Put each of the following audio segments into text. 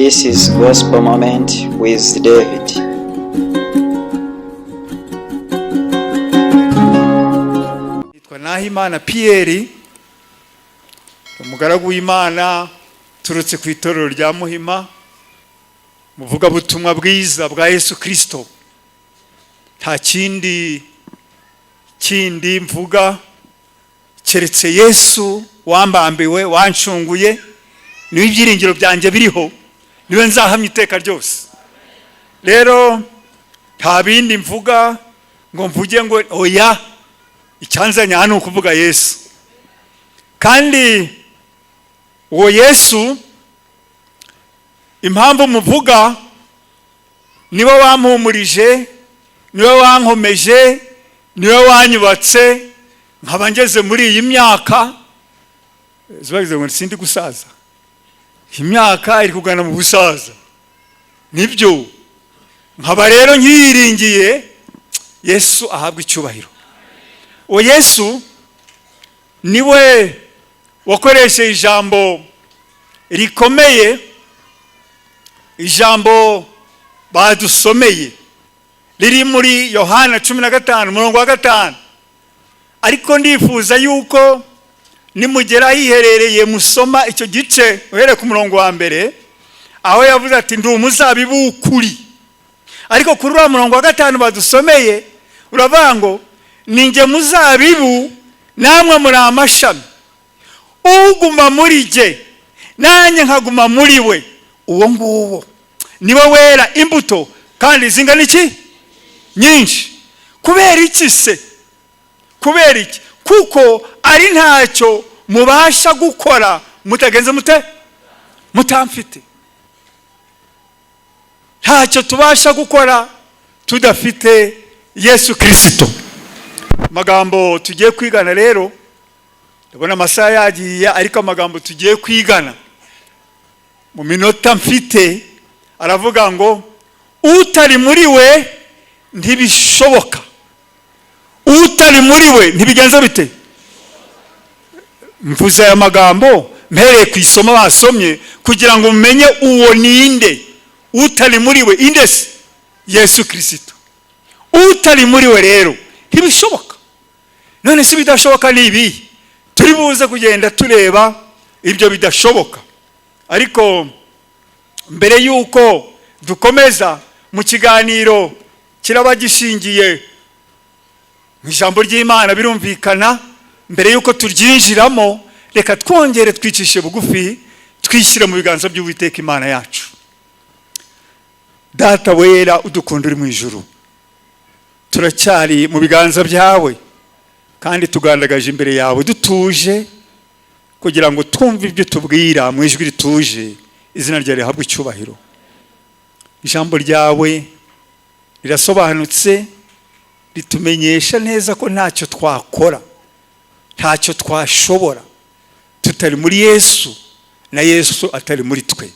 This is Gospel Moment with David. Nitwa Nahimana Pierre, umugaragu w'Imana turutse ku itorero rya Muhima, muvuga butumwa bwiza bwa Yesu Kristo. Nta kindi mvuga keretse Yesu wambambiwe, wancunguye, niwe ibyiringiro byanjye biriho, niwe nzahamya iteka ryose. Rero nta bindi mvuga ngo mvuge ngo oya, icyanzanye hano kuvuga Yesu. Kandi uwo Yesu impamvu muvuga niwe wampumurije, niwe wankomeje, niwe wanyubatse nkaba ngeze muri iyi myaka. Zibagize ngo sindi gusaza, imyaka iri kugana mu busaza, nibyo nkaba rero nkiyiringiye Yesu ahabwa icyubahiro. O Yesu niwe wakoresheje ijambo rikomeye, ijambo badusomeye riri muri Yohana 15:5. Ariko ndifuza yuko nimugera hiherereye musoma icyo gice uhere ku murongo wa mbere, aho yavuze ati ndi umuzabibu ukuri. Ariko kuri wa murongo wa 5 badusomeye uravuga ngo ninjye muzabibu namwe muri amashami, uguma muri je nanjye nkaguma muri we, uwo nguwo niwe wera imbuto kandi zingana iki nyinshi. Kubera iki se? Kubera iki? Kuko ari ntacyo mubasha gukora mutagenze mutamfite. Ntacyo tubasha gukora tudafite Yesu Kristo. Magambo tugiye kwigana rero, ndabona amasaha yagiye, ariko amagambo tugiye kwigana mu minota mfite aravuga ngo utari muri we ntibishoboka. Utari muri we ntibigenza bite? Mvuze aya magambo mpereye ku isomo basomye kugira ngo mumenye uwo ninde. Utari muri we indese Yesu Kristo. Utari muri we rero ntibishoboka. None si bidashoboka nibi turi buze kugenda tureba ibyo bidashoboka. Ariko mbere yuko dukomeza mu kiganiro kiraba gishingiye mu ijambo ry'Imana, birumvikana mbere yuko turyinjiramo reka twongere twicishe bugufi, twishyire mu biganza by'Uwiteka Imana yacu. Data wera udukunda uri mu ijuru, turacyari mu biganza byawe kandi tugandagaje imbere yawe dutuje kugira ngo twumve ibyo tubwira mu ijwi rituje. Izina ryawe rihabwe icyubahiro. Ijambo ryawe rirasobanutse, ritumenyesha neza ko ntacyo twakora, ntacyo twashobora tutari muri Yesu na Yesu atari muri twe.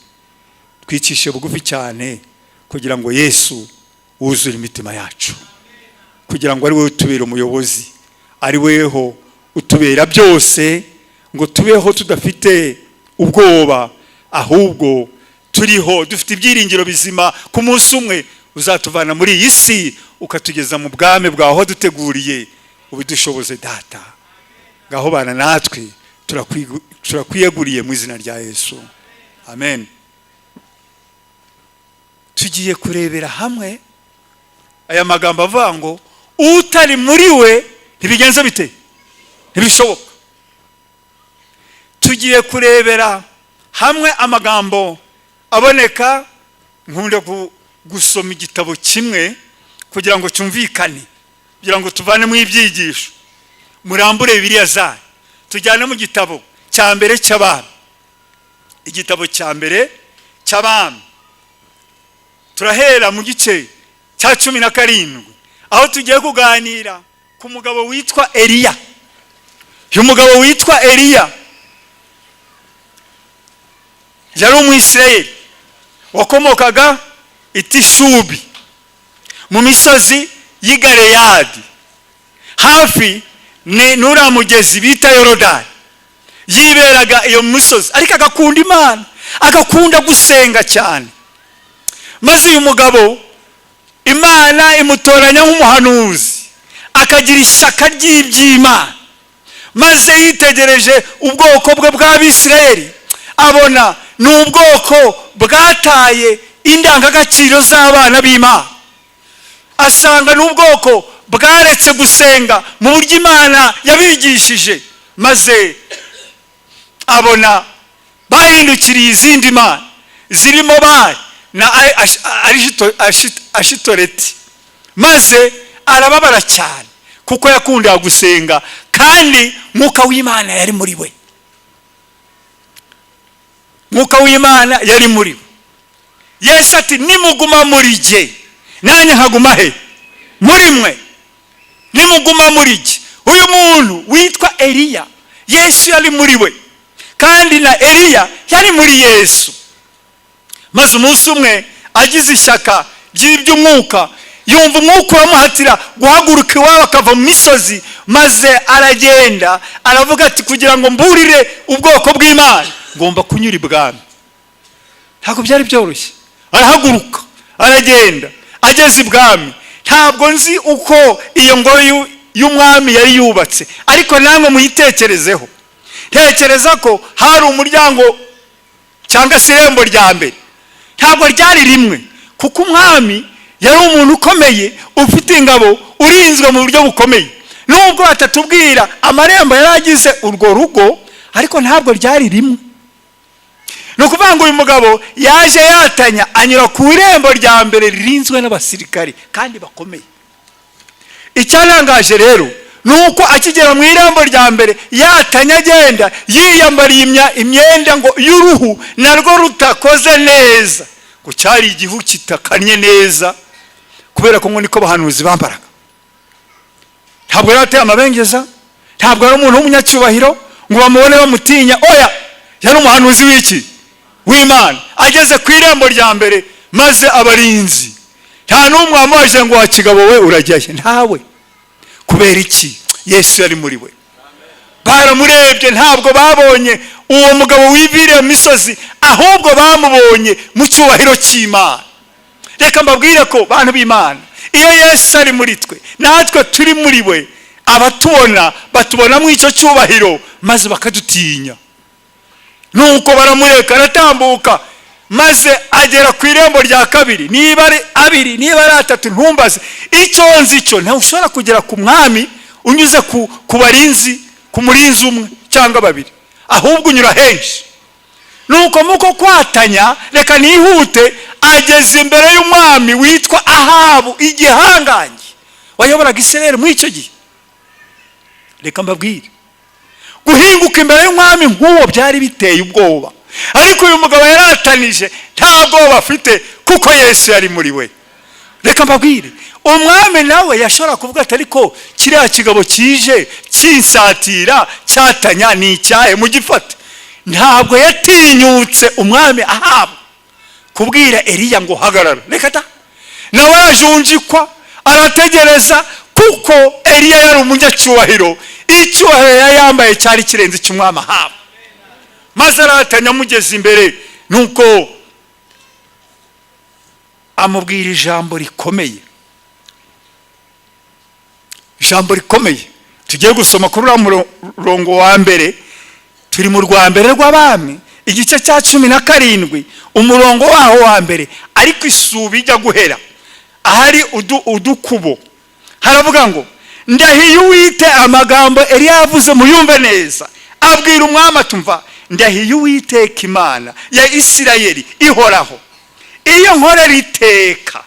Twicishe bugufi cyane kugira ngo Yesu wuzure imitima yacu, kugira ngo ari wewe utubera umuyobozi, ari weho utubera byose, ngo tubeho tudafite ubwoba, ahubwo turiho dufite ibyiringiro bizima ku munsi umwe uzatuvana muri iyi si ukatugeza mu bwami bwaho duteguriye. Ubidushoboze Data, ngaho bana natwe turakwiyeguriye mu izina rya Yesu, amen. Tugiye kurebera hamwe aya magambo avuga ngo utari muri we ntibigenza bite? Ntibishoboka. Tugiye kurebera hamwe amagambo aboneka, nkunda gusoma igitabo kimwe kugira ngo cyumvikane, kugira ngo tuvane mu ibyigisho. Murambure Bibiliya zanyu tujyane mu gitabo cya mbere cy'Abami. Igitabo cya mbere cy'Abami turahera mu gice cya 17, aho tugiye kuganira ku mugabo witwa Eliya. Uyu mugabo witwa Eliya yari umwisirayeli wakomokaga Itishubi mu misozi y'i Galeyadi, hafi n'uriya mugezi bita Yorodani. Yiberaga iyo misozi ariko agakunda Imana, agakunda gusenga cyane. Maze uyu mugabo Imana imutoranya nk'umuhanuzi, akagira ishyaka ry'iby'Imana. Maze yitegereje ubwoko bwe bw'Abisirayeli, abona ni ubwoko bwataye indangagaciro z'abana b'Imana. Asanga ni ubwoko bwaretse gusenga mu buryo Imana yabigishije. Maze abona bahindukiriye izindi mana zirimo Bali na Ashitoreti. Maze arababara cyane kuko yakundaga gusenga kandi mwuka w'Imana yari muri we. Mwuka w'Imana yari muri we. Yesu ati nimuguma muri jye nanjye nkaguma he? Muri mwe. Nimuguma muri jye. Uyu muntu witwa Eliya, Yesu yari muri we kandi na Eliya yari muri Yesu. Maze umunsi umwe agize ishyaka ry'iby'umwuka, yumva umwuka uramuhatira guhaguruka iwabo akava mu misozi. Maze aragenda aravuga ati kugira ngo mburire ubwoko bw'Imana ngomba kunyura ibwami. Ntabwo byari byoroshye. Arahaguruka aragenda, ageze ibwami. Ntabwo nzi uko iyo ngoro y'umwami yari yubatse, ariko namwe muyitekerezeho. Tekereza ko hari umuryango cyangwa se irembo rya mbere. Ntabwo ryari rimwe, kuko umwami yari umuntu ukomeye, ufite ingabo, urinzwe mu buryo bukomeye. Nubwo batatubwira amarembo yari agize urwo rugo, ariko ntabwo ryari rimwe. Ni ukuvuga ngo uyu mugabo yaje yatanya anyura ku irembo rya mbere ririnzwe n'abasirikari kandi bakomeye. Icyarangaje rero ni uko akigera mu irembo rya mbere yatanya agenda yiyambariye imyenda ngo y'uruhu narwo rutakoze neza, ngo cyari igihu kitakanye neza, kubera ko ngo niko abahanuzi bambaraga. Ntabwo yari ateye amabengeza, ntabwo yari umuntu w'umunyacyubahiro ngo bamubone bamutinya. Oya, yari umuhanuzi w'iki? W'Imana. Ageze ku irembo rya mbere, maze abarinzi nta n'umwe wamubajije ngo wa kigabo we urajyahe? Ntawe. Kubera iki? Yesu yari muri we. Baramurebye, ntabwo babonye uwo mugabo wiviriye mu misozi, ahubwo bamubonye mu cyubahiro cy'Imana. Reka mbabwire ko bantu b'Imana, iyo Yesu ari muri twe, natwe turi muri we, abatubona batubona mu icyo cyubahiro, maze bakadutinya. Nuko baramureka aratambuka, maze agera ku irembo rya kabiri. Niba ari abiri, niba ari atatu ntumbaze. Icyo nzi cyo, ntawe ushobora kugera ku mwami unyuze ku barinzi, ku murinzi umwe cyangwa babiri, ahubwo unyura henshi. Nuko muko kwatanya, reka nihute, ageze imbere y'umwami witwa Ahabu, igihangange wayoboraga Isirayeli muri icyo gihe. Reka mbabwire, guhinguka imbere y'umwami nk'uwo byari biteye ubwoba, ariko uyu mugabo yaratanije, nta bwoba afite kuko Yesu yari muri we. Reka mbabwire, umwami nawe yashobora kuvuga ati ariko kiriya kigabo kije kinsatira cyatanya ni icyahe mugifate. Ntabwo yatinyutse umwami Ahabu kubwira Eliya ngo hagarara. Reka ta, nawe arajunjikwa arategereza, kuko Eliya yari umunyacyubahiro. Icyubahiro yari yambaye cyari kirenze cy'umwami Ahabu. Maze aratanya amugeze imbere, nuko amubwira ijambo rikomeye. Ijambo rikomeye tugiye gusoma kuri murongo wa mbere. Turi mu rwa mbere rw'Abami, igice cya 17, umurongo waho wa mbere. Ariko isubi ijya guhera, ahari udukubo, haravuga ngo ndahiye Uwite amagambo Eliya yavuze muyumve neza. Abwira umwami atumva, ndahiye Uwiteka Imana ya Isirayeli ihoraho, iyo nkorera iteka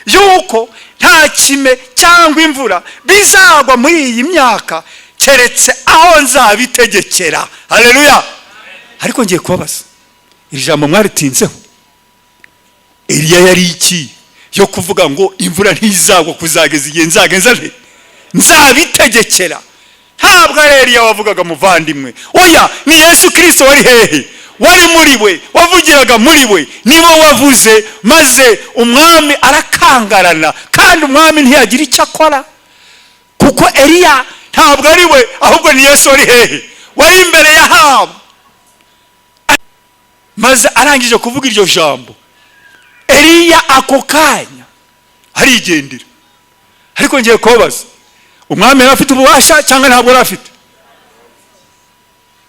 yuko nta kime cyangwa imvura bizagwa muri iyi myaka keretse aho nzabitegekera. Haleluya. Ariko ngiye kubabaza, iri jambo mwaritinzeho. Eliya yari iki yo kuvuga ngo imvura ntizagwa kuzageza igihe nzagenza nte? Nzabitegekera. Ntabwo Eliya wavugaga muvandimwe. Oya, ni Yesu Kristo wari hehe? Wari muri we, wavugiraga muri we, niwe wavuze. Maze umwami arakangarana, kandi umwami ntiyagira icyo akora, kuko Eliya ntabwo ari we, ahubwo ni Yesu wari hehe? Wari imbere ya Ahabu. maze arangije kuvuga iryo jambo, Eliya ako kanya arigendera. Ariko ngiye kubaza, umwami yari afite ububasha cyangwa ntabwo yari afite?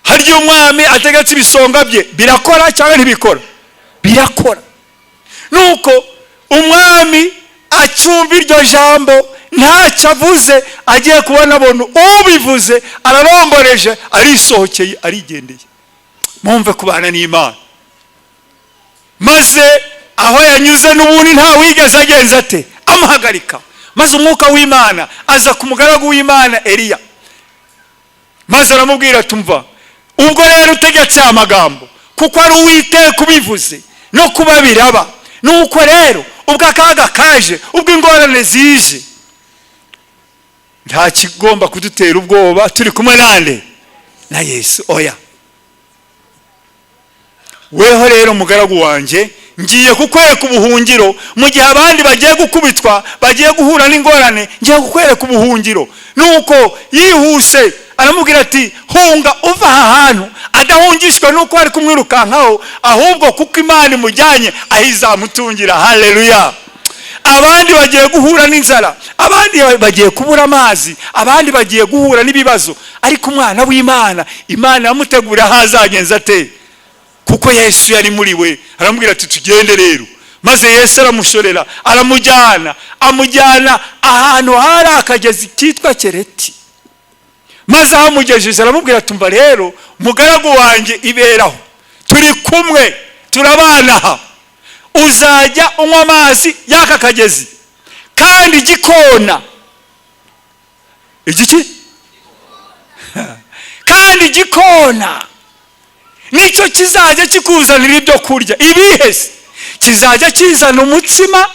Harya umwami ategetse ibisonga bye birakora cyangwa ntibikora? Birakora. Nuko umwami acumba iryo jambo, ntacyo avuze, agiye kubona abona ubivuze araromboreje, arisohokeye, arigendeye. Mwumve kubana n'Imana. Maze aho yanyuze n'ubundi nta wigeze agenza ate amuhagarika. Maze umwuka w'Imana aza ku mugaragu w'Imana Eliya, maze aramubwira, tumva, ubwo rero utegetse amagambo, kuko ari Uwiteka ubivuze no kuba biraba. Nuko rero ubwo akaga kaje, ubwo ingorane zije, nta kigomba kudutera ubwoba, turi kumwe nande na Yesu. Oya, weho rero mugaragu wanje, ngiye kukwereka ubuhungiro. Mu gihe abandi bagiye gukubitwa, bagiye guhura n'ingorane, ngiye kukwereka ubuhungiro. Nuko yihuse aramubwira ati, hunga uva aha hantu. Adahungishwa nuko ari kumwirukankaho, ahubwo kuko Imana imujyanye aho izamutungira. Haleluya. Abandi bagiye guhura n'inzara, abandi bagiye kubura amazi, abandi bagiye guhura n'ibibazo, ariko umwana w'Imana, Imana yamutegura aho azagenza ate, kuko Yesu yari muri we. Aramubwira ati, tugende rero. Maze Yesu aramushorera, amujyana ahantu hari akagezi kitwa Kereti. Maze amugejeje aramubwira, tumva rero mugaragu wanjye iberaho, turi kumwe, turabana aha. Uzajya unywa amazi y'aka kagezi, kandi igikona, igiki kandi igikona nicyo kizajya kikuzanira ibyo kurya. Ibihese kizajya kizana umutsima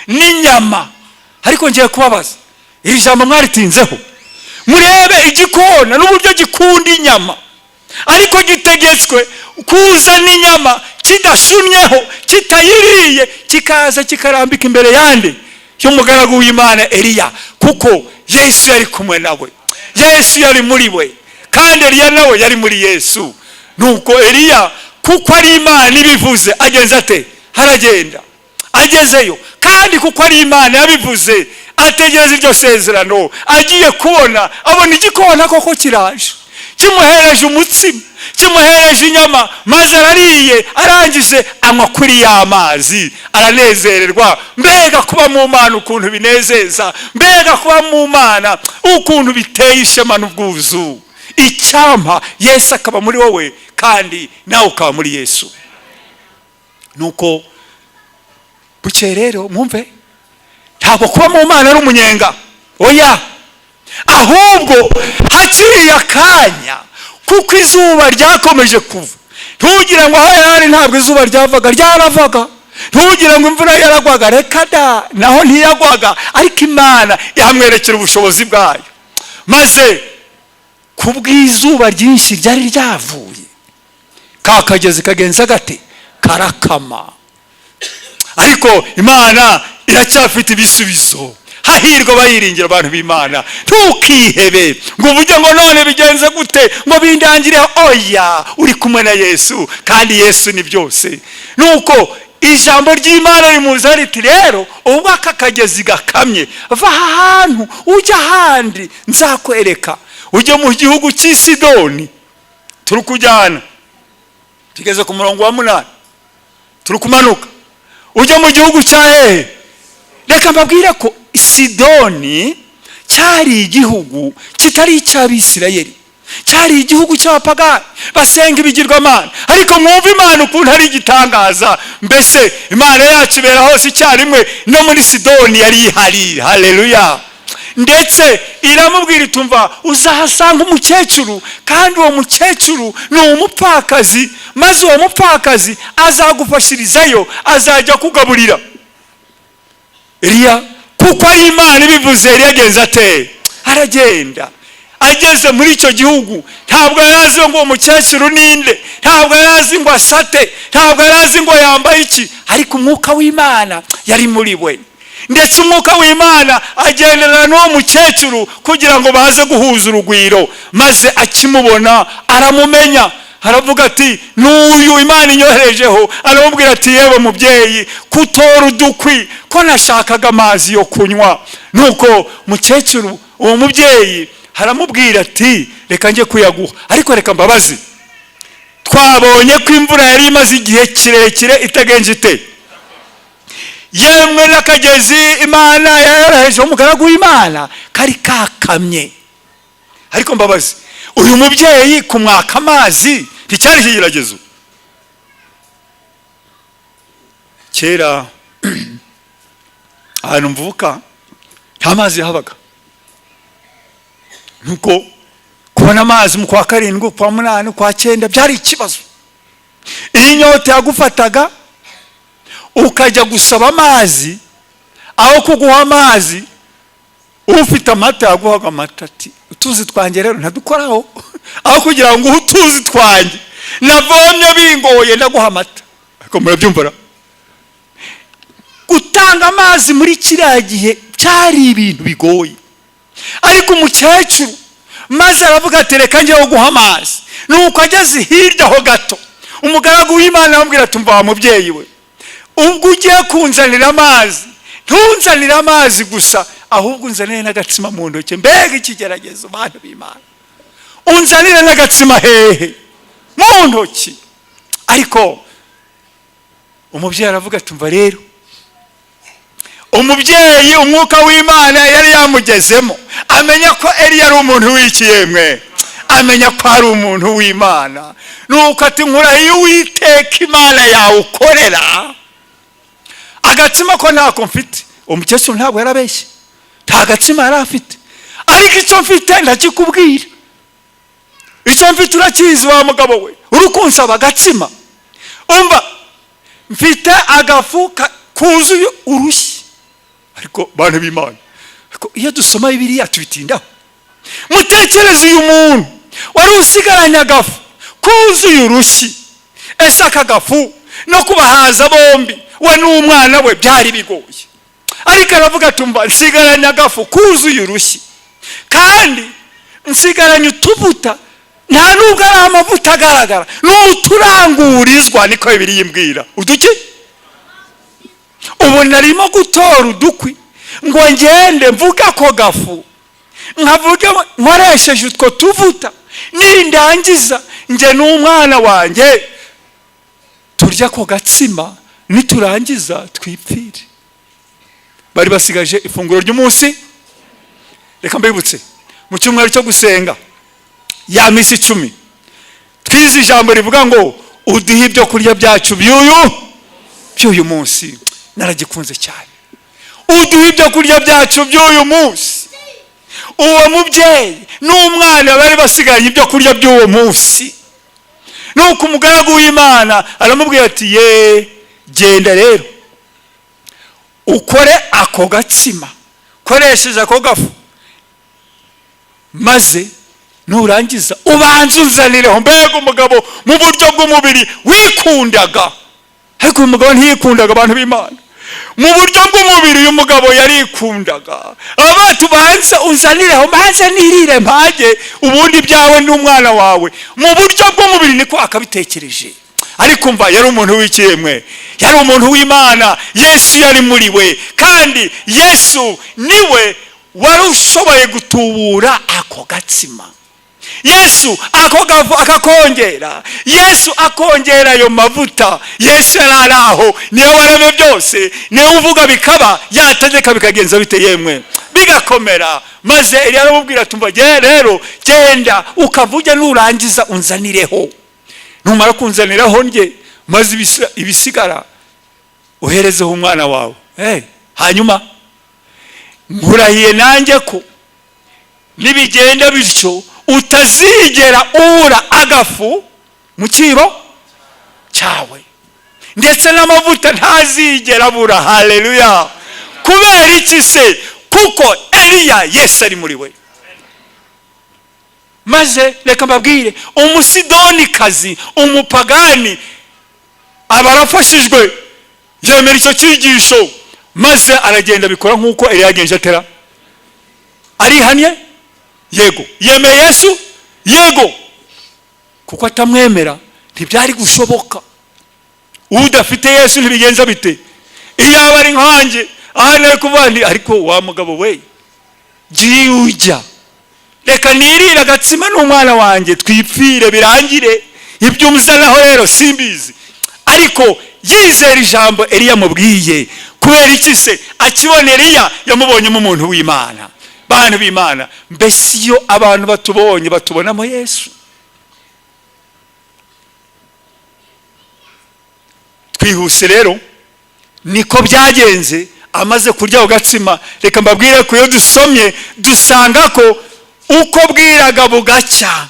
n'inyama. Ariko ngiye kubabaza, iri jambo mwaritinzeho. Murebe igikona n'uburyo gikunda inyama, ariko gitegetswe kuzana inyama kidashumyeho, kitayiriye, kikaza kikarambika imbere yande y'umugaragu w'Imana Eliya, kuko Yesu yari kumwe nawe, Yesu yari muri we, kandi Eliya nawe yari muri Yesu. Nuko Eliya, kuko ari Imana ibivuze, agenza ate, haragenda, agezeyo. Kandi kuko ari Imana yabivuze, ategereza iryo sezerano. Agiye kubona, abona igikona koko kiraje, kimuhereje umutsima, kimuhereje inyama. Maze arariye, arangije anywa kuri y'amazi, aranezererwa. Mbega kuba mu Mana ukuntu binezeza, mbega kuba mu Mana ukuntu biteye ishema n'ubwuzu. Icyampa Yesu akaba muri wowe, kandi nawe ukaba muri Yesu. Nuko buke rero mwumve, ntabwo kuba mu Mana ari umunyenga, oya, ahubwo hakiriye akanya, kuko izuba ryakomeje kuva. Ntugire ngo aho yari ntabwo izuba ryavaga, ryaravaga. Ntugire ngo imvura yaragwaga, reka da, naho ntiyagwaga, ariko Imana yamwerekera ubushobozi bwayo. Maze kubw'izuba ryinshi ryari ryavuye, ka kagezi kagenza gate, karakama. Ariko Imana iracyafite ibisubizo. Hahirwa bayiringira abantu b'Imana. Ntukihebe ngo uvuge ngo none bigenze gute, ngo bindangire. Oya, uri kumwe na Yesu, kandi Yesu ni byose. Nuko ijambo ry'Imana rimuza riti, rero ubwo aka kagezi gakamye, va ahantu ujya ahandi, nzakwereka. Ujye mu gihugu cy'i Sidoni, turi kujyana, tugeze ku murongo wa 8, turi kumanuka. Ujye mu gihugu cya hehe? Reka mbabwire ko Sidoni cyari igihugu kitari icy'Abisirayeli, cyari igihugu cy'abapagani basenga ibigirwamana. Ariko mwumva Imana ukuntu ari igitangaza. Mbese Imana yacu ibera hose icyarimwe, no muri Sidoni yari ihari. Haleluya. Ndetse iramubwira, itumva, uzahasanga umukecuru, kandi uwo mukecuru ni umupfakazi. Maze uwo mupfakazi azagufashirizayo, azajya kugaburira. Eliya, kuko ari Imana ibivuze, Eliya agenza ate, aragenda. Ageze muri icyo gihugu, ntabwo yarazi ngo uwo mukecuru ninde, ntabwo yarazi ngo asate, ntabwo yarazi ngo yambaye iki, ariko umwuka w'Imana yari muri we. Ndetse umwuka w'Imana agenderana n'uwo mukecuru kugira ngo baze guhuza urugwiro. Maze akimubona aramumenya, haravuga ati n'uyu Imana inyoherejeho, aramubwira ati yewe mubyeyi kutora udukwi ko nashakaga amazi yo kunywa. Nuko mukecuru uwo mubyeyi haramubwira ati reka njye kuyaguha, ariko reka mbabazi, twabonye ko imvura yari imaze igihe kirekire itagenje ite, yemwe n'akagezi Imana yarahejeho umugaragu w'Imana kari kakamye. Ariko mbabazi, uyu mubyeyi kumwaka amazi nticyari ikigeragezo? Kera ahantu mvuka nta mazi yahabaga, nuko kubona amazi mu kwa karindwi, kwa munani, kwa cyenda byari ikibazo. Iyo inyota yagufataga ukajya gusaba amazi, aho kuguha amazi ufite amata yaguhaga amata, ati utuzi twanjye rero ntadukoraho, aho kugira ngo utuzi twanjye navomye bingoye ndaguha amata. Ariko murabyumvira, gutanga amazi muri kiriya gihe cyari ibintu bigoye. Ariko umukecuru maze aravuga ati reka njyeho guha amazi. Nuko ageze hirya ho gato, umugaragu w'Imana aramubwira ati umva mubyeyi we, ubwo ugiye kunzanira amazi ntunzanire amazi gusa, ahubwo unzanire n'agatsima mu ntoki. Mbega ikigeragezo bantu b'Imana, unzanire n'agatsima hehe mu ntoki. Ariko umubyeyi aravuga ati umva rero, umubyeyi umwuka w'Imana yari yamugezemo, amenya ko Eliya ari umuntu w'ikiyemwe, amenya ko ari umuntu w'Imana. Nuko ati nkurahiye Uwiteka Imana yawe ukorera, agatsima ko ntako mfite. Umukecuru ntabwo yarabeshye, nta gatsima yari afite, ariko icyo mfite ndakikubwira. Icyo mfite urakizi wa mugabo we, uri kunsaba agatsima. Umva, mfite agafu kuzuye urushyi. Ariko bantu b'Imana, iyo dusoma Bibiliya tubitindaho. Mutekereze uyu muntu wari usigaranye agafu kuzuye urushyi. Ese aka gafu no kubahaza bombi we n'umwana we byari bigoye. Ariko aravuga ati umva, nsigaranye agafu kuzuye urushyi, kandi nsigaranye utuvuta, nta nubwo ari amavuta agaragara, n'uturangurizwa, niko Bibiliya imbwira. Uduki? Ubu narimo gutora udukwi ngo ngende mvuga ko gafu, nkavuge nkoresheje utwo tuvuta, nindangiza nge n'umwana wanjye turya ko gatsima, niturangiza twipfire. Bari basigaje ifunguro ry'umunsi. Reka mbibutse, mu cyumweru cyo gusenga ya misi 10 twize ijambo rivuga ngo uduhe ibyo kurya byacu by'uyu munsi. Naragikunze cyane, uduhe ibyo kurya byacu by'uyu munsi. Uwo mubyeyi n'umwana bari basiganye ibyo kurya by'uwo munsi. Nuko umugaragu w'Imana aramubwira ati ye genda rero ukore ako gatsima, koresheje ako gafu, maze nurangiza ubanze uzanireho. Mbega umugabo mu buryo bw'umubiri wikundaga. Ariko uyu mugabo ntiyikundaga abantu b'Imana. Mu buryo bw'umubiri uyu mugabo yarikundaga. Aba tubanze uzanireho maze nirire mpage, ubundi byawe n'umwana wawe. Mu buryo bw'umubiri niko akabitekereje. Ariko mva yari umuntu w'ikiyemwe, yari umuntu w'Imana. Yesu yari muri we, kandi Yesu niwe wari ushoboye gutubura ako gatsima. Yesu ako gafu akakongera, Yesu akongera ayo mavuta. Yesu yari aho, niwe waremye byose, niwe uvuga bikaba, yategeka bikagenza bite yemwe bigakomera. Maze Eliya aramubwira ati umva rero genda ukavuge nurangiza unzanireho. Numara kunzaniraho nge, maze ibisigara uherezeho umwana wawe. Hanyuma nkurahiye nanjye ko nibigenda bityo utazigera ubura agafu mu kibo cyawe, ndetse n'amavuta ntazigera abura. Haleluya! Kubera iki se? Kuko Eliya Yesu ari muri we. Maze reka mbabwire, umusidonikazi, umupagani, abarafashijwe yemera icyo cyigisho, maze aragenda bikora nk'uko Eliya yagenje atera. Arihanye? Yego. Yemeye Yesu? Yego. kuko atamwemera ntibyari gushoboka. Udafite Yesu ntibigenza bite? Iyo aba ari nkanjye ahana kuvuga nti ariko wa mugabo we giye ujya, reka nirira agatsima n'umwana wanjye twipfire birangire, ibyo umuzanaho rero simbizi. Ariko yizera ijambo Eliya mubwiye. Kubera iki se? Akibona Eliya yamubonyemo umuntu w'Imana. Bantu b'Imana, mbese iyo abantu batubonye batubonamo Yesu? Twihuse rero, niko byagenze. Amaze kurya ugatsima, reka mbabwire ko iyo dusomye dusanga ko uko bwiraga bugacya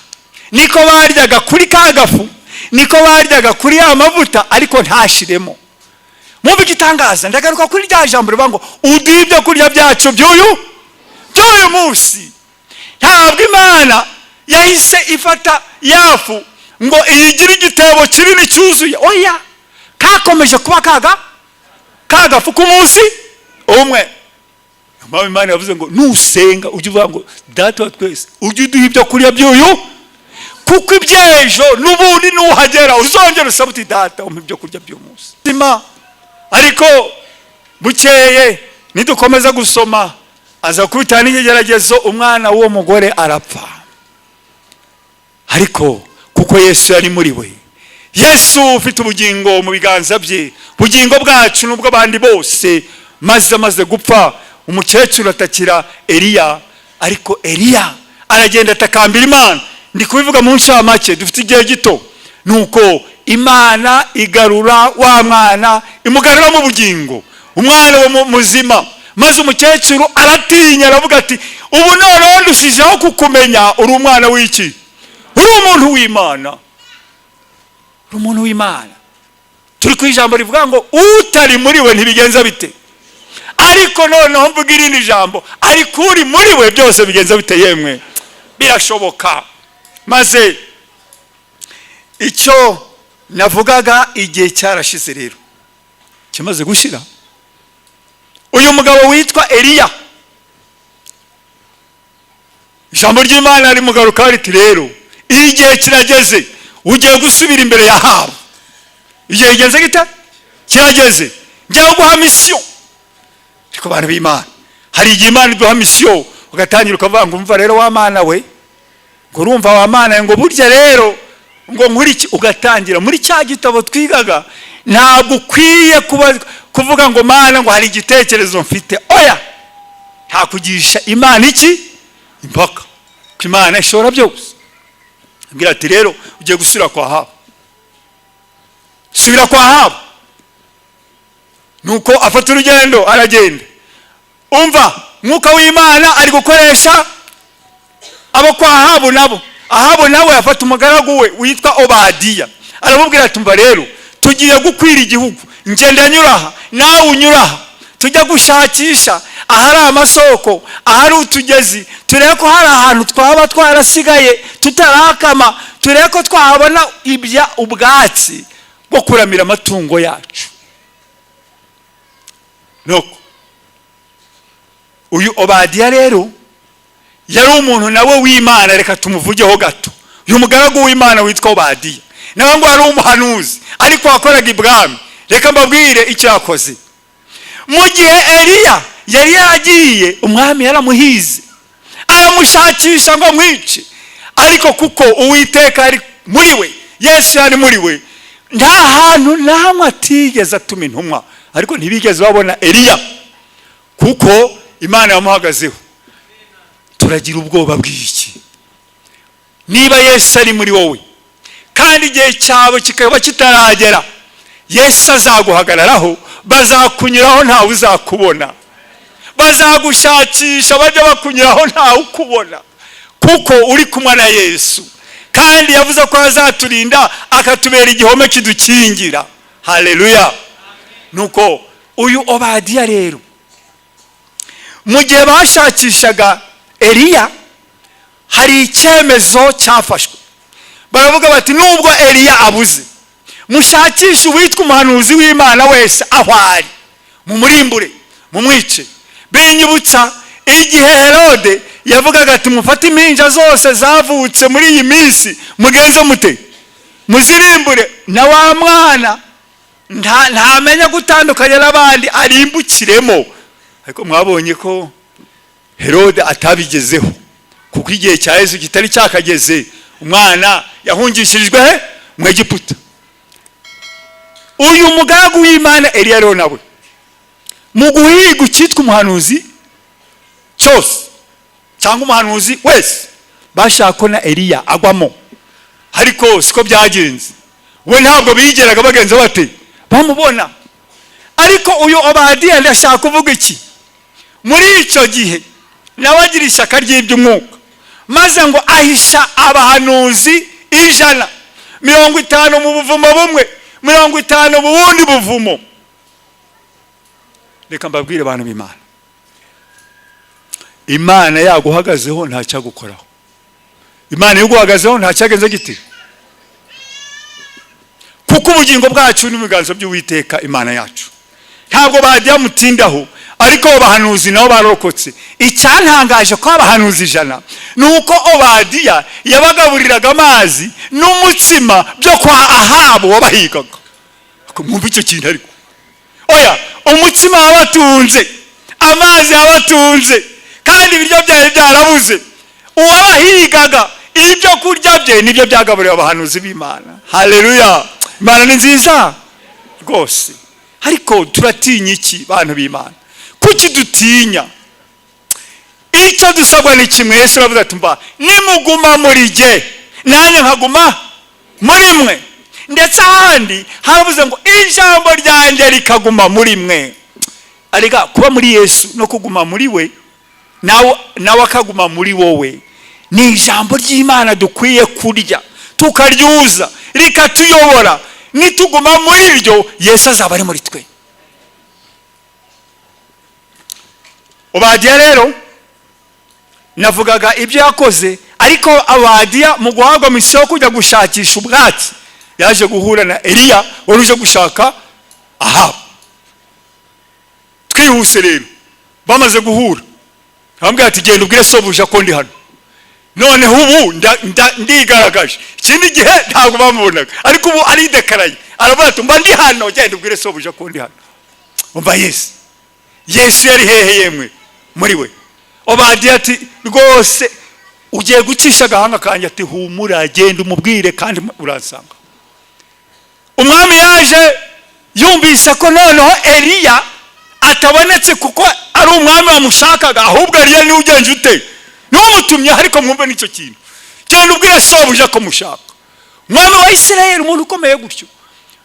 niko baryaga kuri kagafu, niko baryaga kuri ya mavuta, ariko ntashiremo. Mumbe igitangaza, ndagaruka kuri rya jambo rivuga ngo uduhe ibyo kurya byacu by'uyu munsi. Ntabwo Imana yahise ifata yafu ngo iyigire igitebo kinini cyuzuye. Oya, kakomeje kuba kagafu ku munsi umwe. Mama Imana yavuze ngo nusenga ujye uvuga ngo data wa twese ujye uduha ibyo kurya by'uyu, kuko ibyejo n'ubundi nuhagera uzongera usaba uti data umpa ibyo kurya by'umunsi. Ariko bukeye nidukomeza gusoma aza kubitana n'igeragezo, umwana w'uwo mugore arapfa. Ariko kuko Yesu yari muri we, Yesu ufite ubugingo mu biganza bye, ubugingo bwacu n'ubwo abandi bose, maze gupfa umukecuru atakira Eliya. Ariko Eliya aragenda atakambira Imana. Ndi kubivuga mu nshamake, dufite igihe gito. Nuko Imana igarura wa mwana, imugarura mu bugingo, umwana muzima. Maze umukecuru aratinya, aravuga ati ubu noneho ndushijeho kukumenya uri umwana w'iki? Uri umuntu w'Imana. Uri umuntu w'Imana. Turi ku ijambo rivuga ngo utari muri we ntibigenza bite? Ariko noneho mvuga irindi jambo, ariko uri muri we byose bigenza bite? Yemwe birashoboka. Maze icyo navugaga igihe cyarashize rero kimaze gushira. Uyu mugabo witwa Eliya, ijambo ry'Imana ari mugaruka riti rero igihe kirageze ugiye gusubira imbere ya Ahabu. Igihe kigeze gita kirageze, njya guha mission. Ariko bantu b'Imana, hari igihe Imana iduha mission ugatangira ukavuga ngo umva rero wa Mana we, ngo urumva wa Mana ngo burya rero ngo nkuriki, ugatangira muri cya gitabo twigaga. Ntabwo ukwiye kuvuga ngo Mana ngo hari igitekerezo mfite. Oya, nta kugisha Imana iki impaka, ko Imana ishobora byose. Ngira ati rero ugiye gusubira kwa Ahabu. Subira kwa Ahabu. Nuko afata urugendo aragenda. Umva, mwuka w'Imana ari gukoresha abo kwa Ahabu nabo. Ahabu nawe afata umugaragu we witwa Obadiya, aramubwira ati umva rero tugiye gukwira igihugu, ngenda nyuraha nawe unyuraha, tujya gushakisha ahari amasoko, ahari utugezi, turebe ko hari ahantu twaba twarasigaye tutarakama, turebe ko twahabona ibya ubwatsi bwo kuramira amatungo yacu. Nuko uyu Obadiya rero yari umuntu nawe w'Imana. Reka tumuvugeho gato. Uyu mugaragu w'Imana witwa Obadiya nawe ngo ari umuhanuzi, ariko wakoraga ibwami. Reka mbabwire icyo yakoze. Mu gihe Eliya yari yagiye, umwami yaramuhize aramushakisha ngo amwice. Ariko kuko Uwiteka ari muri we, Yesu yari muri we, nta hantu namwe atigeze atuma intumwa. Ariko ntibigeze babona Eliya kuko Imana yamuhagazeho. Turagira ubwoba bw'iki? Niba Yesu ari muri wowe kandi igihe cyawe kikaba kitaragera, Yesu azaguhagararaho, bazakunyuraho ntawe uzakubona, bazagushakisha bajya bakunyuraho ntawe ukubona, kuko uri kumwe na Yesu. Kandi yavuze ko azaturinda akatubera igihome kidukingira. Haleluya. Nuko uyu Obadiya rero, mu gihe bashakishaga Eliya, hari icyemezo cyafashwe. Baravuga bati nubwo Eliya abuze, mushakishe uwitwa umuhanuzi w'Imana wese aho ari, mumurimbure, mumwice. Binyibutsa igihe Herode yavugaga ati mufate impinja zose zavutse muri iyi minsi mugenze mute, muzirimbure na wa mwana ntamenya gutandukanya n'abandi arimbukiremo. Ariko mwabonye ko Herode atabigezeho, kuko igihe cya Yesu kitari cyakageze. Umwana yahungishirijwe mu Egiputa. Uyu mugaragu w'Imana Eliya rero nawe mu guhiga cyitwa umuhanuzi cyose cyangwa umuhanuzi wese bashaka ko na Eliya agwamo, ariko siko byagenze. We ntabwo bigeraga bagenze bate bamubona. Ariko uyu Obadiya ndashaka kuvuga iki? Muri icyo gihe nawe agira ishyaka ry'iby'umwuka, maze ngo ahisha abahanuzi 100, 50 mu buvumo bumwe, 50 mu bundi buvumo. Reka mbabwire abantu b'Imana, Imana yaguhagazeho nta cyagukoraho. Imana yaguhagazeho nta cyagenze giti, kuko ubugingo bwacu ni mu biganza by'Uwiteka Imana yacu. Ntabwo bajya mutindaho, ariko abahanuzi nabo barokotse. Icyantangaje ko abahanuzi 100 nuko Obadiya yabagaburiraga amazi n'umutsima byo kwa Ahabu wabahigaga. Mwumva icyo kintu ariko. Oya, umutsima wabatunze, amazi yabatunze, kandi ibiryo byawe byarabuze. Uwabahigaga ibyo kurya bye nibyo byagaburira abahanuzi b'Imana. Haleluya! Imana ni nziza rwose. Ariko turatinya iki bantu b'Imana? Kuki dutinya? Icyo dusabwa ni kimwe. Yesu aravuga ati mba nimuguma muri jye nanjye nkaguma muri mwe. Ndetse ahandi haravuze ngo ijambo ryanjye rikaguma muri mwe. Arega kuba muri Yesu no kuguma muri we, nawe akaguma muri wowe, ni ijambo ry'Imana dukwiye kurya tukaryuza rikatuyobora. Nituguma muri ryo, Yesu azaba ari muri twe. Obadiya rero navugaga ibyo yakoze, ariko Obadiya mu guhabwa misiyo kujya gushakisha ubwatsi yaje guhura na Eliya wari uje gushaka Ahabu. Twihuse rero, bamaze guhura arambwira ati genda ubwire sobuja ko ndi hano. Noneho ubu ndigaragaje. Ikindi gihe ntabwo bamubonaga, ariko ubu aridekaraye aravuga ati mba ndi hano, genda ubwire sobuja ko ndi hano. Umva Yesu yari hehe yemwe muri we? Obadiya ati rwose ugiye gucisha agahanga kanjye, ati humura genda umubwire kandi uransanga. Umwami yaje yumvise ko noneho Eliya atabonetse kuko ari umwami wamushakaga, ahubwo Eliya ni ugenje ute n'umutumye. Ariko mwumve n'icyo kintu, genda ubwire sobuja ko mushaka. Umwami wa Isirayeli, umuntu ukomeye gutyo,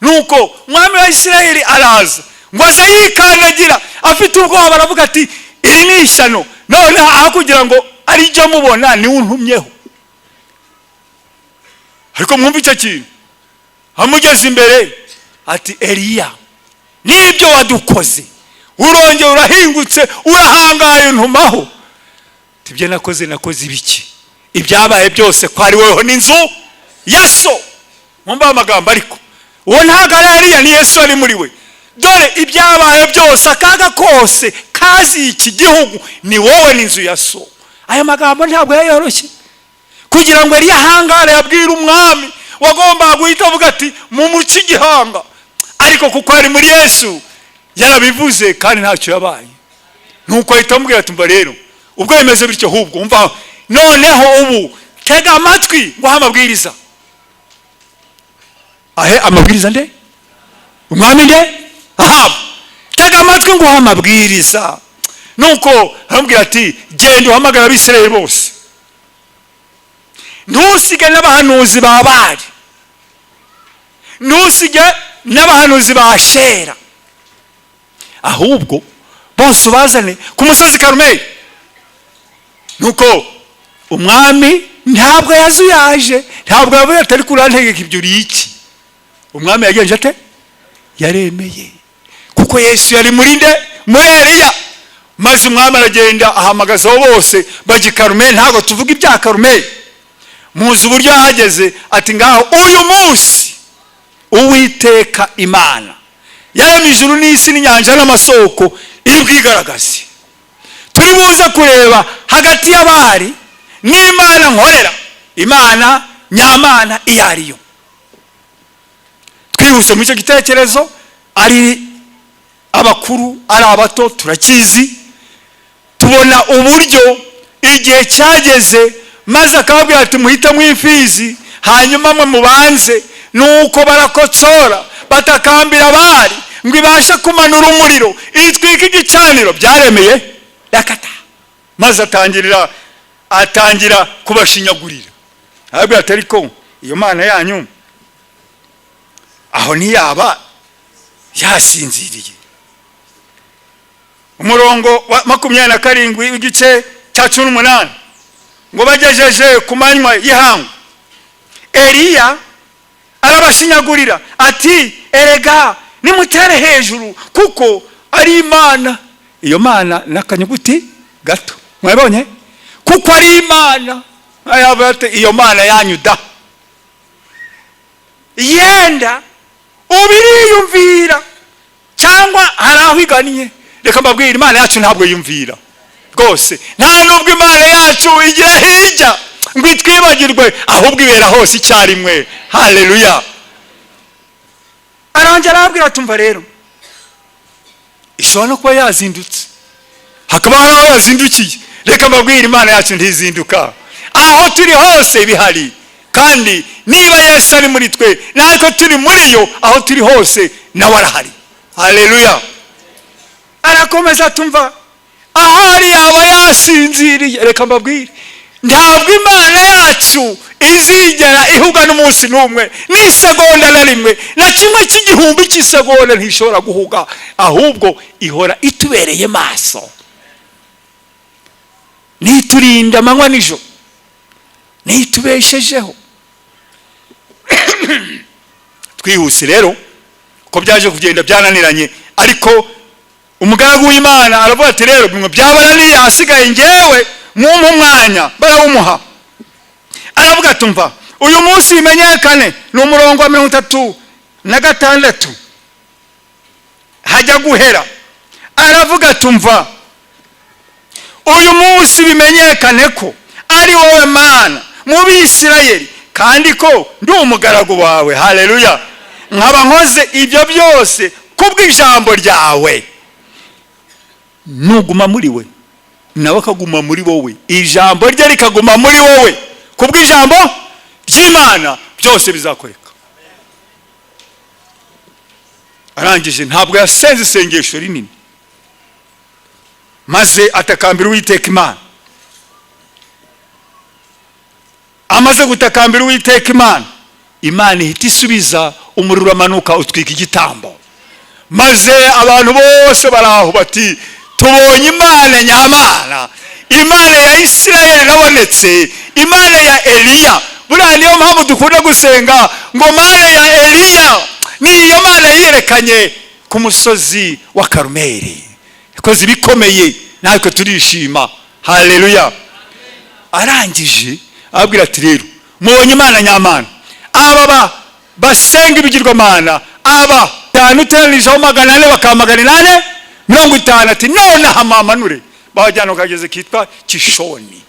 nuko umwami wa Isirayeli araza ngo aze yikandagira afite ubwoba, baravuga ati iri ni ishyano, none aho kugira ngo arijya mubona ni untumyeho. Ariko mwumve icyo kintu, amugeze imbere ati Eliya, nibyo wadukoze, urongera urahingutse urahangaye untumaho. Tibye nakoze ibiki? Ibyabaye byose ko ari weho n'inzu ya so. Mwumva amagambo, ariko uwo ntabwo ari Eliya, ni Yesu ari muri we. Dore ibyabaye byose, akaga kose kazi iki gihugu ni wowe n'inzu ya so. Aya magambo ntabwo yoroshye kugira ngo Eliya hangare yabwira umwami wagomba guhita avuga ati mu muci gihanga. Ariko kuko ari muri Yesu yarabivuze kandi ntacyo yabaye. Nuko ahita amubwira ati mba rero ubwo yemeze bityo, ahubwo umva noneho ubu tega amatwi ngo amabwiriza. Amabwiriza nde? Umwami nde? Ahabu. Tega amatwi ngo amabwiriza. Nuko aramubwira ati genda uhamagara Abisirayeli bose, ntusige n'abahanuzi ba Bali, ntusige n'abahanuzi ba Ashera, ahubwo bose ubazane ku musozi Karumeli. Nuko umwami ntabwo yazuyaje, ntabwo yavuye atari kurantegeka ibyo uri iki. Umwami yagenje ate? Yaremeye, kuko Yesu yari muri nde? Muri Eliya. Maze umwami aragenda ahamagazaho bose bajya Karumeli. Ntabwo tuvuga ibya Karumeli, muzi uburyo yahageze. Ati ngaho uyu munsi Uwiteka Imana yaremye ijuru n'isi n'inyanja n'amasoko iri bwigaragaze. Turi buze kureba hagati y'abari n'Imana nkorera, Imana nyamana iyo ariyo. twihuse mu icyo gitekerezo, ari abakuru ari abato turakizi. Tubona uburyo igihe cyageze maze akababwira ati muhite mu imfizi, hanyuma mwe mubanze. Nuko barakotsora batakambira Bali ngo ibashe kumanura umuriro itwika igicaniro. Byaremeye yakata, maze atangira kubashinyagurira. Arabwira ati ariko iyo Mana yanyu aho ntiyaba yasinziriye? Umurongo wa 27 w'igice cya 18 ngo bagejeje ku manywa y'ihangu, Eliya arabashinyagurira ati erega nimutere hejuru kuko ari Imana. Iyo Mana nakanyuguti gato, mwabonye? Kuko ari Imana. Ayabate iyo Mana yanyu da yenda ubiriyumvira cyangwa harahiganiye. Reka mbabwire, Imana yacu ntabwo yumvira rwose, nta nubwo Imana yacu igira hirya ngo itwibagirwe, ahubwo ibera hose icyarimwe. Haleluya. Arongera arabwira tumva rero ishobora no kuba yazindutse, hakaba hari aho yazindukiye. Reka mbabwire, Imana yacu ntizinduka, aho turi hose bihari. Kandi niba Yesu ari muri twe natwe turi muri yo, aho turi hose nawe arahari. Haleluya. Arakomeza tumva ahari yaba yasinziriye. Reka mbabwire, ntabwo Imana yacu izigera ihuga n'umunsi n'umwe, n'isegonda na rimwe, na kimwe cy'igihumbi cy'isegonda ntishobora guhuga, ahubwo ihora itubereye maso, niturinda amanywa nijoro, nitubeshejeho. Twihuse rero, ko byaje kugenda byananiranye, ariko umugaragu w'Imana aravuga ati rero bimwe byabananiye, hasigaye ngewe mumpa umwanya. Barawumuha. Aravuga tumva uyu munsi bimenyekane. Ni umurongo wa 36 hajya guhera. Aravuga tumva uyu munsi bimenyekane ko ari wowe Mana mu Bisirayeli, kandi ko ndi umugaragu wawe. Haleluya. Nkaba nkoze ibyo byose kubw'ijambo ryawe. Nuguma muri we nawe akaguma muri wowe, ijambo rye rikaguma muri wowe, kubw'ijambo ry'Imana byose bizakoreka. Arangije ntabwo yasenze isengesho rinini, maze atakambira Uwiteka Imana. Amaze gutakambira Uwiteka Imana, Imana ihita isubiza umuriro amanuka utwika igitambo. Maze abantu bose baraho bati tubonye Imana nyamana, Imana ya Isirayeli nabonetse, Imana ya Eliya. Buriya niyo mpamvu dukunda gusenga ngo Mana ya Eliya ni iyo Mana yerekanye ku musozi wa Karumeli, yakoze ibikomeye, natwe turishima. Haleluya. Arangije abwira ati rero mubonye Imana nyamana, aba basenga ibigirwamana aba tanuteranijeho 400 bakaba 850. Ati none hamamanure bajyana kageze kitwa Kishoni,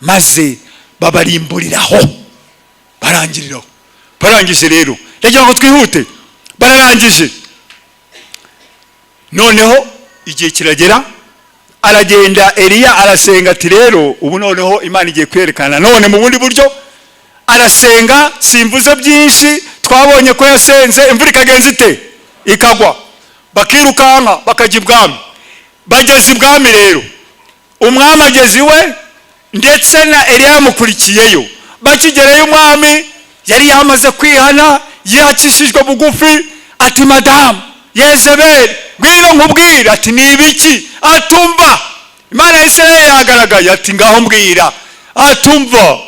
maze babarimburiraho, barangiriraho. Barangije rero ndagira ngo twihute, bararangije. Noneho igihe kiragera, aragenda Eliya arasenga ati rero ubu noneho Imana igiye kwerekana none mu bundi buryo. Arasenga, simvuze byinshi, twabonye ko yasenze, imvura ikagenza ite ikagwa, bakirukanka bakajya ibwami. Bageze ibwami rero, umwami ageze iwe ndetse na Eliya yamukurikiyeyo. Bakigereyo umwami yari yamaze kwihana, yakishijwe bugufi. Ati madamu Yezebeli ngwino nkubwira. Ati ni ibiki? Atumva Imana ya Isirayeli yagaragaye. Ati ngaho mbwira. Atumva,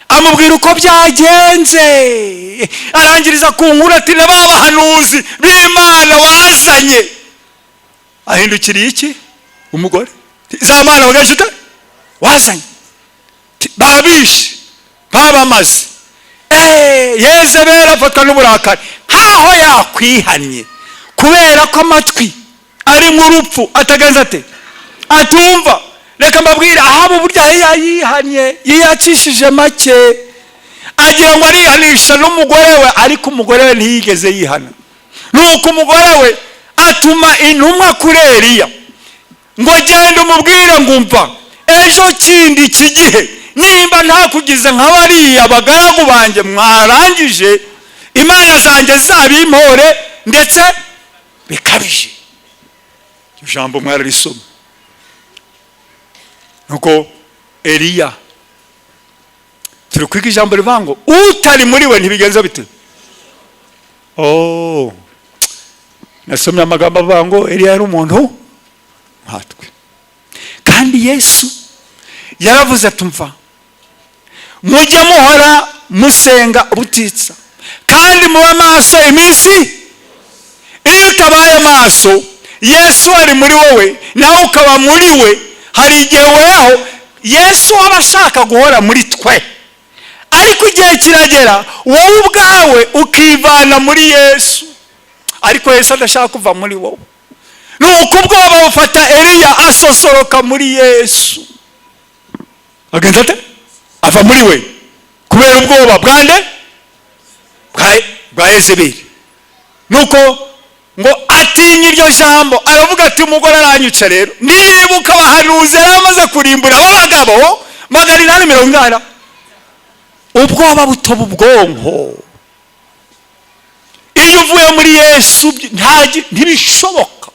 amubwira uko byagenze. Arangiriza ku nkuru ati n'abahanuzi b'Imana wazanye. Ahindukiriye iki? Umugore za Mana bagashita wazanye, babishe babamaze. Yezebeli afatwa n'uburakari, nkaho yakwihannye kubera ko amatwi ari mu rupfu. Atagenza ate? Atumva. Reka mbabwira, ahabo burya yayihanye, yiyacishije make, agira ngo arihanisha n'umugore we, ariko umugore we ntiyigeze yihana. Nuko umugore we atuma intumwa kuri Eliya ngo genda umubwire ngo umva, ejo kindi iki gihe nimba ntakugize nka bariya bagaragu banjye mwarangije, imana zanjye zabimpore ndetse bikabije. Ijambo mwararisoma. Nuko Eliya, turi kwiga ijambo rivuga ngo utari muri we ntibigenza bite. Nasomye amagambo avuga ngo Eliya yari umuntu nkatwe, kandi Yesu yaravuze ati umva, mujye muhora musenga ubutitsa kandi muba maso iminsi. Iyo utabaye maso, Yesu ari muri wowe nawe ukaba muri we, hari igihe weho Yesu aba ashaka guhora muri twe, ariko igihe kiragera wowe ubwawe ukivana muri Yesu, ariko Yesu adashaka kuva muri wowe. Nuko ubwoba bufata Eliya asosoroka muri Yesu. Agenza ate? Ava muri we kubera ubwoba bwande bwa Yezebeli. Nuko ngo atinya iryo jambo, aravuga ati umugore aranyuca rero. Nibuka abahanuzi yaramaze kurimbura abagabo 850. Ubwoba butoba ubwonko. Iyo uvuye muri Yesu ntibishoboka.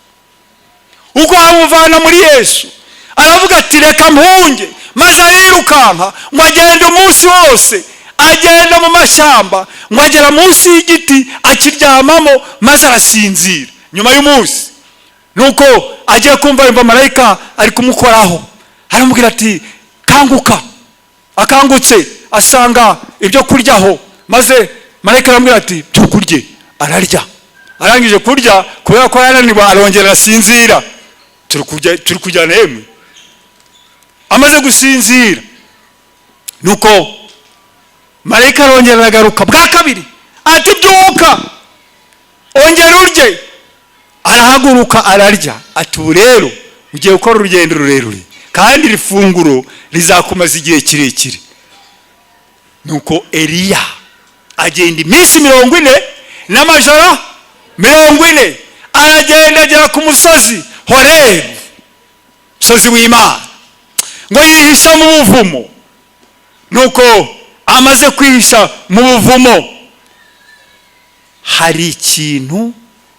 Uko amuvana muri Yesu, aravuga ati reka mpunge, maze arirukanka ngo agende umunsi wose, agenda mu mashyamba ngo agera munsi y'igiti akiryamamo, maze arasinzira. Nyuma y'umunsi nuko agiye kumva yumva marayika ari kumukoraho, aramubwira ati kanguka. Akangutse asanga ibyo kuryaho, maze marayika aramubwira ati tukurye. Ararya. Arangije kurya, kubera ko yananiwe arongera arasinzira. Turi kujyana yemwe. Amaze gusinzira, nuko marayika arongera aragaruka bwa kabiri ati byuka ongera urye. Arahaguruka ararya. Ati ubu rero ugiye gukora urugendo rurerure, kandi iri funguro rizakumaza igihe kirekire. Nuko Eliya agenda iminsi 40 n'amajoro 40, aragenda agera ku musozi Horebu, musozi w'Imana, ngo yihisha mu buvumo. Nuko amaze kwihisha mu buvumo, hari ikintu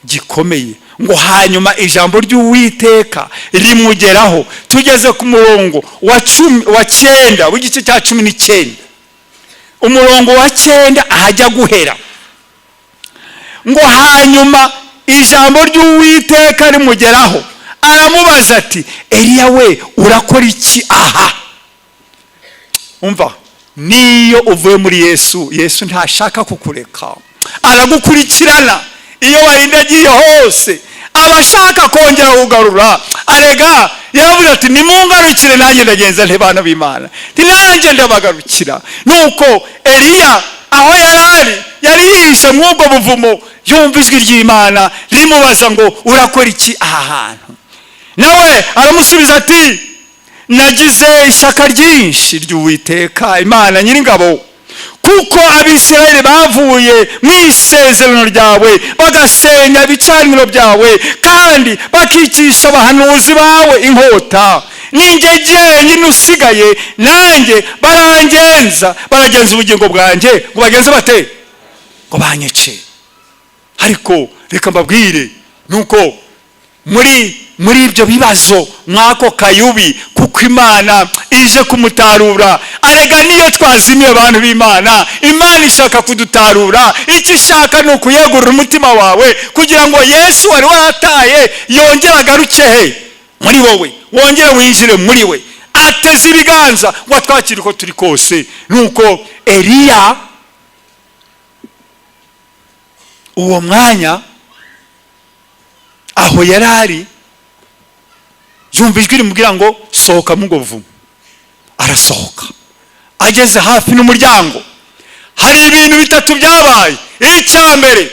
gikomeye ngo hanyuma ijambo ry'Uwiteka rimugeraho. Tugeze ku murongo wa 9 w'igice cya 19, umurongo wa 9 ahajya guhera ngo hanyuma ijambo ry'Uwiteka rimugeraho, aramubaza ati Eliya we urakora iki aha? Umva, niyo uvuye muri Yesu, Yesu ntashaka kukureka, aragukurikirana. Iyo warindagiye hose abashaka kongera kugarura. Arega yaravuze ati nimungarukire nanjye ndagenza nte bana b'Imana, nanjye ndabagarukira. Nuko Eliya aho yari yihishe mw'ubwo buvumo, yumva ijwi ry'Imana rimubaza ngo urakora iki aha hantu? Nawe aramusubiza ati nagize ishyaka ryinshi ry'Uwiteka Imana Nyiringabo, kuko Abisirayeli bavuye mu isezerano ryawe bagasenya ibicaniro byawe, kandi bakicisha abahanuzi bawe inkota. Ninjye jyenyine usigaye, nanjye baragenza ubugingo bwanjye. Ngo bagenze bate? Ngo banyice. Ariko reka mbabwire, nuko muri ibyo bibazo mwako kayubi, kuko Imana ije kumutarura. Arega niyo twazimiye abantu b'Imana, Imana ishaka kudutarura. Icyo ishaka ni ukuyegurira umutima wawe, kugira ngo Yesu wari warataye yongere agaruke he muri wowe, wongere winjire muri we, ateze ibiganza ngo twakire uko turi kose. Nuko Eliya uwo mwanya aho yarari, yumva ijwi rimubwira ngo sohoka mu buvumo. Arasohoka. Ageze hafi n'umuryango, hari ibintu bitatu byabaye. Icya mbere,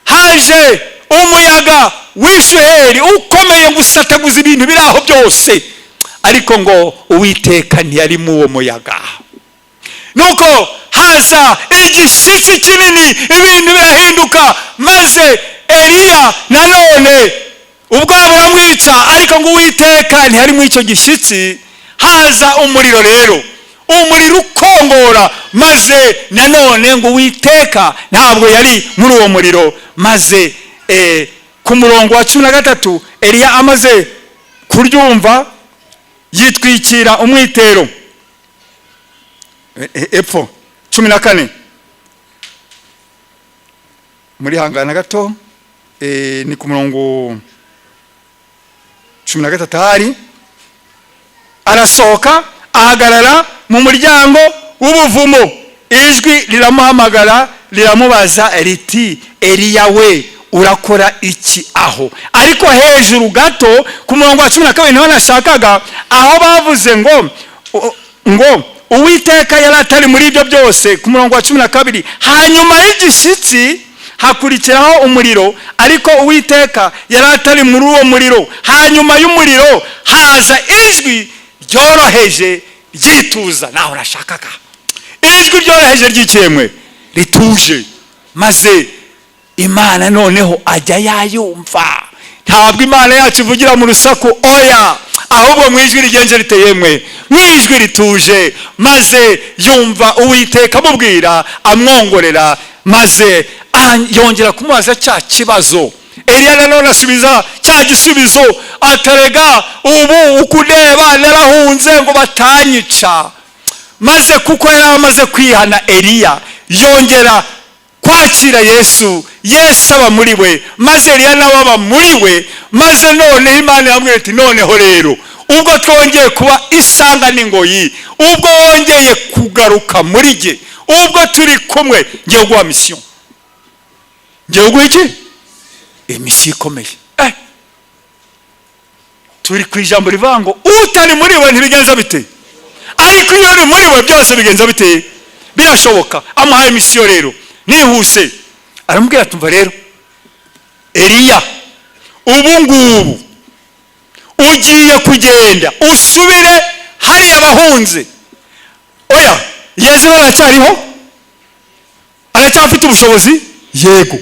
haje umuyaga w'ishuheri ukomeye ngo usataguza ibintu biri aho byose, ariko ngo Uwiteka ntiyari mu uwo muyaga. Nuko haza igishitsi kinini, ibintu birahinduka. Maze Eliya nanone ubwoba buramwica, ariko ngo Uwiteka ntihari muri icyo gishitsi. Haza umuriro rero, umuriro ukongora, maze nanone ngo Uwiteka ntabwo yari muri uwo muriro. Maze ku murongo wa 13 Eliya amaze kuryumva yitwikira umwitero. Epfo 14 muri hangana gato, ni ku murongo 13 hari arasohoka ahagarara mu muryango w'ubuvumo. Ijwi riramuhamagara riramubaza riti, Eliya we urakora iki aho? Ariko hejuru gato ku murongo wa 12 niho nashakaga, aho bavuze ngo Uwiteka yari atari muri ibyo byose. Ku murongo wa 12 hanyuma y'igishitsi hakurikiraho umuriro, ariko Uwiteka yari atari muri uwo muriro. Hanyuma y'umuriro haza ijwi ryoroheje ryituza. Naho nashakaga ijwi ryoroheje ry'ikiremwe rituje. Maze Imana noneho ajya yayumva. Ntabwo Imana yacu ivugira mu rusaku, oya, ahubwo mu ijwi rigenze riteyemwe, mu ijwi rituje. Maze yumva Uwiteka amubwira, amwongorera. Maze yongera kumubaza cya kibazo. Eliya nanone asubiza cya gisubizo, atarega ubu ukundeba narahunze ngo batanyica. Maze kuko yari amaze kwihana, Eliya yongera kwakira Yesu. Yesu aba muri we, maze Eliya nawe aba muri we. Maze none Imana yamubwira iti, noneho rero ubwo twongeye kuba isanga n'ingoyi, ubwo wongeye kugaruka muri jye, ubwo turi kumwe, ngiye guha mission. Ngiye guha iki? Imission ikomeye. Turi ku ijambo rivuga ngo utari muri we ntibigenza bite, ariko iyo uri muri we byose bigenza bite, birashoboka. Amuhaye mission rero nihuse. Aramubwira tumva rero Eliya, ubu ngubu ugiye kugenda usubire hariya bahunze. Oya, Yezebeli aracyariho, aracyafite ubushobozi. Yego,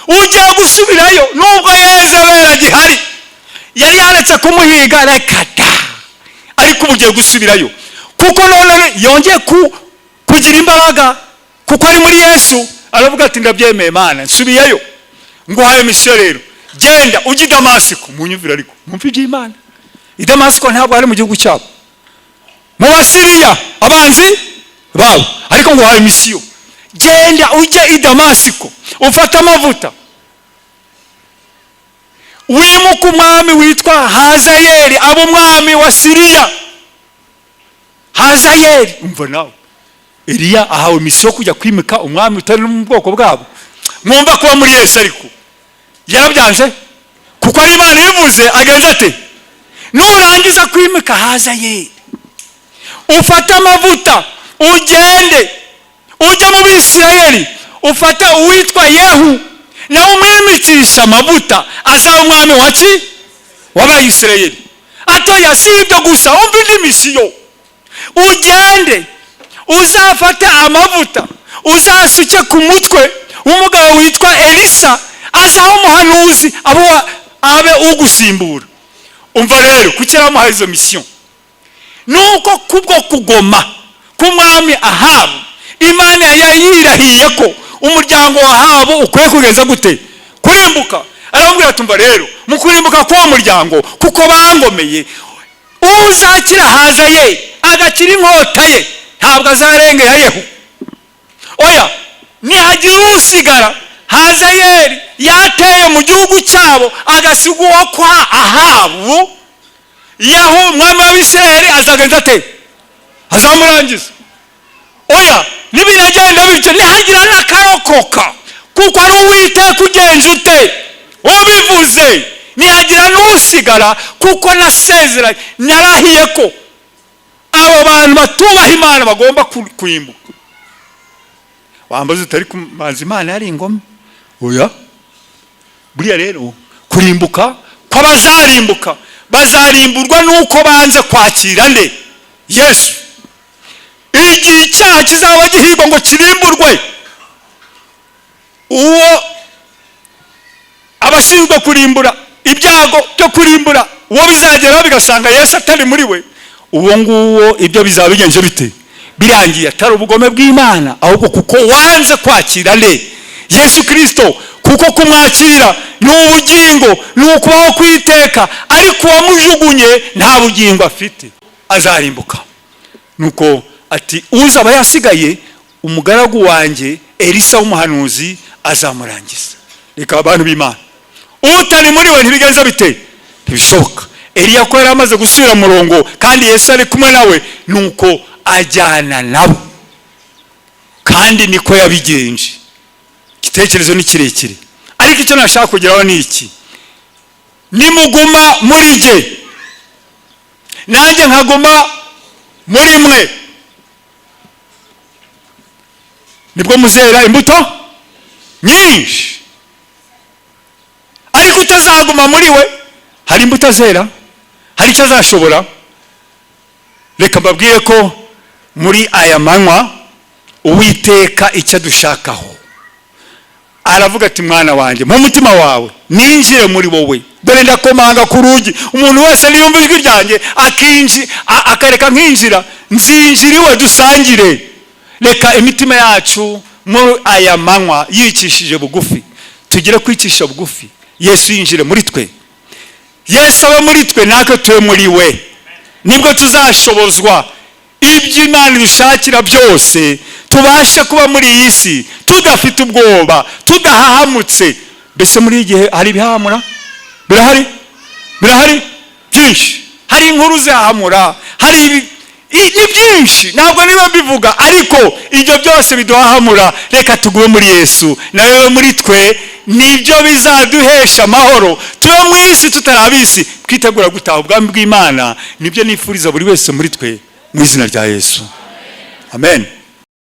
ugiye gusubirayo nubwo Yezebeli agihari. Yari yaretse kumuhiga rekata, ariko ubu ugiye gusubirayo kuko none yongeye kugira imbaraga, kuko ari muri Yesu. Aravuga ati, ndabyemeye Mana, nsubiyeyo, nguhaye mission rero. Genda ujye i Damasiko. Munyumvira ariko mumva iby'Imana. I Damasiko ntabwo ari mu gihugu cyabo, mu Basiriya abanzi babo, ariko nguhaye mission. Genda ujye i Damasiko ufata amavuta, wimuka umwami witwa Hazayeli abo umwami wa Siriya. Hazayeli, umva nawe Eliya ahawe mission kujya kwimika umwami utari mu bwoko bwabo. Mwumva kuba muri Yesu, ariko yarabyanze kuko ari Imana yivuze. Agenza ate? Nurangiza kwimika Hazayeli, ufata amavuta ugende ujya mu Bisirayeli, ufata uwitwa Yehu nawe umwimikisha amavuta, azaba umwami waki w'Abayisirayeli. Atoya si ibyo gusa, umva indi mission. Ugende uzafate amavuta uzasuke ku mutwe w'umugabo witwa Elisa, azaba umuhanuzi abe ugusimbura. Umva rero kukira amuhaye izo mission, nuko kubwo kugoma k'umwami Ahabu, Imana yayirahiye ko umuryango wa Ahabu ukwiye kugeza gute? Kurimbuka. Aramubwira tumva rero mu kurimbuka kwa muryango, kuko bangomeye, uzakira Hazayeli agakira inkota ye ntabwo azarengera Yehu. Oya, nihagira usigara Hazayeli yateye mu gihugu cyabo agasigwa kwa Ahabu, Yehu umwami w'Abisirayeli azagenza ate? Azamurangiza. Oya, nibiragenda bityo nihagira n'akarokoka, kuko ari Uwiteka ugenje ute ubivuze. Nihagira n'usigara, kuko nasezeranye, narahiye ko abo bantu batubaha Imana bagomba kurimbuka. Wambaza utari kumanza Imana yari ingome? Oya, buriya rero kurimbuka kw'abazarimbuka, bazarimburwa nuko banze kwakira nde? Yesu. igihe icyaha kizaba gihigwa ngo kirimburwe, uwo abashinzwe kurimbura ibyago byo kurimbura uwo bizageraho bigasanga Yesu atari muri we, uwo nguwo ibyo bizaba bigenje bite? Birangiye atari ubugome bw'Imana, ahubwo kuko wanze kwakira Yesu Kristo, kuko kumwakira ni ubugingo, ni ukubaho kwiteka, ariko uwamujugunye nta bugingo afite, azarimbuka. Nuko ati uzaba yasigaye, umugaragu wanjye Elisa w'umuhanuzi azamurangiza. Reka abantu b'Imana, utari muri we ntibigenza bite? Ntibishoboka. Eliya ko yari amaze gusubira murongo kandi Yesu ari kumwe nawe, nuko ajyana nabo, kandi niko yabigenje. Igitekerezo ni kirekire, ariko icyo nashaka kugeraho ni iki: nimuguma muri jye nanjye nkaguma muri mwe, nibwo muzera imbuto nyinshi. Ariko utazaguma muri we, hari imbuto azera, hari icyo azashobora. Reka mbabwire ko muri aya manywa Uwiteka icyo dushakaho, aravuga ati mwana wanjye, mu mutima wawe ninjire muri wowe, dore ndakomanga ku rugi, umuntu wese niyumva ijwi ryanjye akareka nkinjira, nzinjira iwe dusangire. Reka imitima yacu muri aya manywa yicishije bugufi, tugire kwicisha bugufi, Yesu yinjire muri twe, Yesu abe muri twe, natwe tube muri we. Nibwo tuzashobozwa ibyo Imana dushakira byose, tubashe kuba muri iyi si tudafite ubwoba, tudahahamutse. Mbese muri igihe hari ibihamura? Birahari byinshi. Hari inkuru zihahamura, hari ni byinshi, ntabwo niba mbivuga, ariko ibyo byose biduhahamura. Reka tugume muri Yesu, nawe muri twe, nibyo bizaduhesha amahoro. Tube mu isi tutarabisi, twitegura gutaha ubwami bw'Imana. Nibyo nifuriza buri wese muri twe, mu izina rya Yesu. Amen.